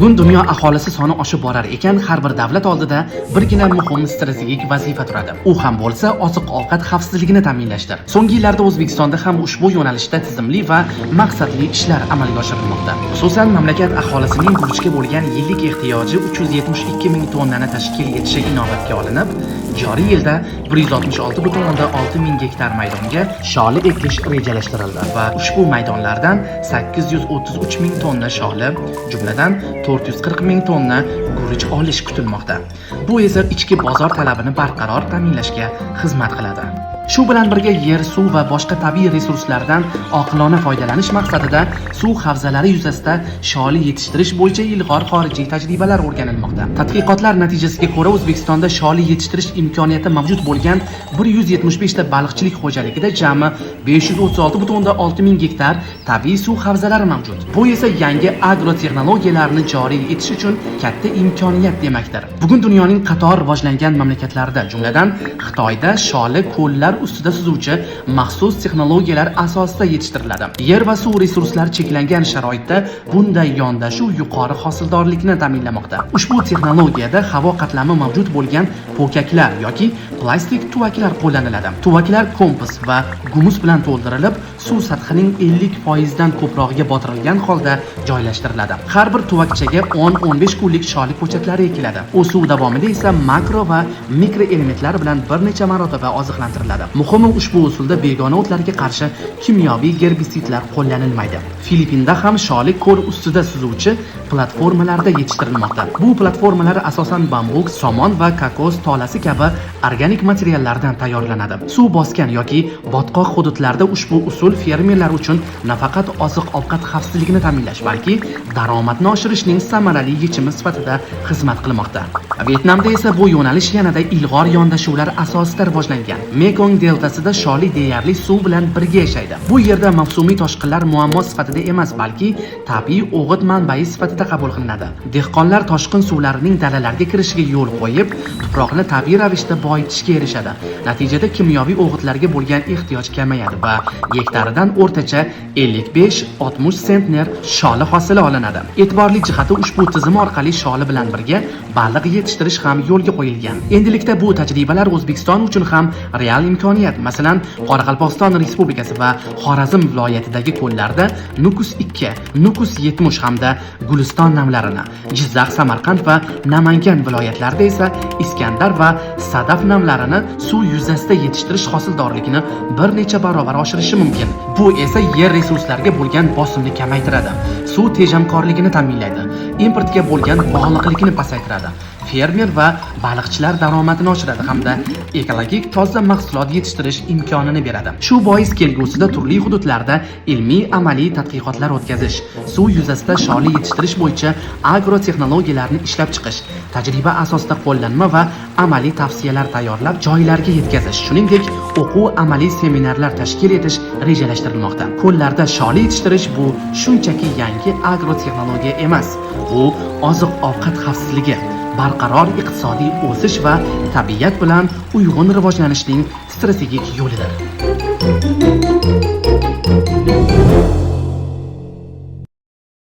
Bugun dunyo aholisi soni oshib borar ekan, har bir davlat oldida birgina muhim strategik vazifa turadi. U ham bo'lsa oziq-ovqat xavfsizligini ta'minlashdir. So'nggi yillarda O'zbekistonda ham ushbu yo'nalishda tizimli va maqsadli ishlar amalga oshirilmoqda. Xususan, mamlakat aholisining guruchga bo'lgan yillik ehtiyoji 372 ming tonnani tashkil etishi inobatga olinib, joriy yilda 166,6 ming gektar maydonga sholi ekish rejalashtirildi va ushbu maydonlardan 833 ming tonna sholi, jumladan 440 ming tonna guruch olish kutilmoqda. Bu esa ichki bozor talabini barqaror ta'minlashga xizmat qiladi. Shu bilan birga yer, suv va boshqa tabiiy resurslardan oqilona foydalanish maqsadida suv havzalari yuzasida sholi yetishtirish bo'yicha ilg'or xorijiy tajribalar o'rganilmoqda. Tadqiqotlar natijasiga ko'ra O'zbekistonda sholi yetishtirish imkoniyati mavjud bo'lgan 175 ta baliqchilik xo'jaligida jami 536,6 ming gektar tabiiy suv havzalari mavjud. Bu esa yangi agrotexnologiyalarni joriy etish uchun katta imkoniyat demakdir. Bugun dunyoning qator rivojlangan mamlakatlarida, jumladan Xitoyda sholi ko'llar ustida suzuvchi maxsus texnologiyalar asosida yetishtiriladi. Yer va suv resurslari cheklangan sharoitda bunday yondashuv yuqori hosildorlikni ta'minlamoqda. Ushbu texnologiyada havo qatlami mavjud bo'lgan po'kaklar yoki plastik tuvaklar qo'llaniladi. Tuvaklar kompost va gumus bilan to'ldirilib, suv sathining 50% dan ko'prog'iga botirilgan holda joylashtiriladi. Har bir tuvakchaga 10-15 kunlik sholi ko'chatlari ekiladi. U suv davomida esa makro va mikro elementlar bilan bir necha marotaba oziqlantiriladi. Muhimi, ushbu usulda begona o'tlarga qarshi kimyoviy gerbisidlar qo'llanilmaydi. Filippinda ham sholi ko'l ustida suzuvchi platformalarda yetishtirilmoqda. Bu platformalar asosan bambuk, somon va kokos tolasi kabi organik materiallardan tayyorlanadi. Suv bosgan yoki botqoq hududlarda ushbu usul fermerlar uchun nafaqat oziq-ovqat xavfsizligini ta'minlash, balki daromadni oshirishning samarali yechimi sifatida xizmat qilmoqda. Vyetnamda esa bu yo'nalish yanada ilg'or yondashuvlar asosida rivojlangan. Mekong deltasida sholi deyarli suv bilan birga yashaydi. Bu yerda mavsumiy toshqinlar muammo sifatida emas, balki tabiiy o'g'it manbai sifatida qabul qilinadi. Dehqonlar toshqin suvlarining dalalarga kirishiga yo'l qo'yib, tuproqni tabiiy ravishda boyitishga erishadi. Natijada kimyoviy o'g'itlarga bo'lgan ehtiyoj kamayadi va gektaridan o'rtacha 55-60 sentner sholi hosili olinadi. E'tiborli jihati, ushbu tizim orqali sholi bilan birga baliq yetishtirish ham yo'lga qo'yilgan. Endilikda bu tajribalar O'zbekiston uchun ham real imkoniyat. Masalan, Qoraqalpog'iston Respublikasi va Xorazm viloyatidagi ko'llarda Nukus 2, Nukus 70 hamda Guliston namlarini, Jizzax, Samarqand va Namangan viloyatlarida esa Iskandar va Sadaf namlarini suv yuzasida yetishtirish hosildorligini bir necha barobar oshirishi mumkin. Bu esa yer resurslariga bo'lgan bosimni kamaytiradi, suv tejamkorligini ta'minlaydi, importga bo'lgan bog'liqlikni pasaytiradi. Fermer va baliqchilar daromadini oshiradi hamda ekologik toza mahsulot yetishtirish imkonini beradi. Shu bois kelgusida turli hududlarda ilmiy-amaliy tadqiqotlar o'tkazish, suv yuzasida sholi yetishtirish bo'yicha agrotexnologiyalarni ishlab chiqish, tajriba asosida qo'llanma va amaliy tavsiyalar tayyorlab joylarga yetkazish, shuningdek o'quv-amaliy seminarlar tashkil etish rejalashtirilmoqda. Ko'llarda sholi yetishtirish bu shunchaki yangi agrotexnologiya emas, bu oziq-ovqat xavfsizligi, barqaror iqtisodiy o'sish va tabiat bilan uyg'un rivojlanishning strategik yo'lidir.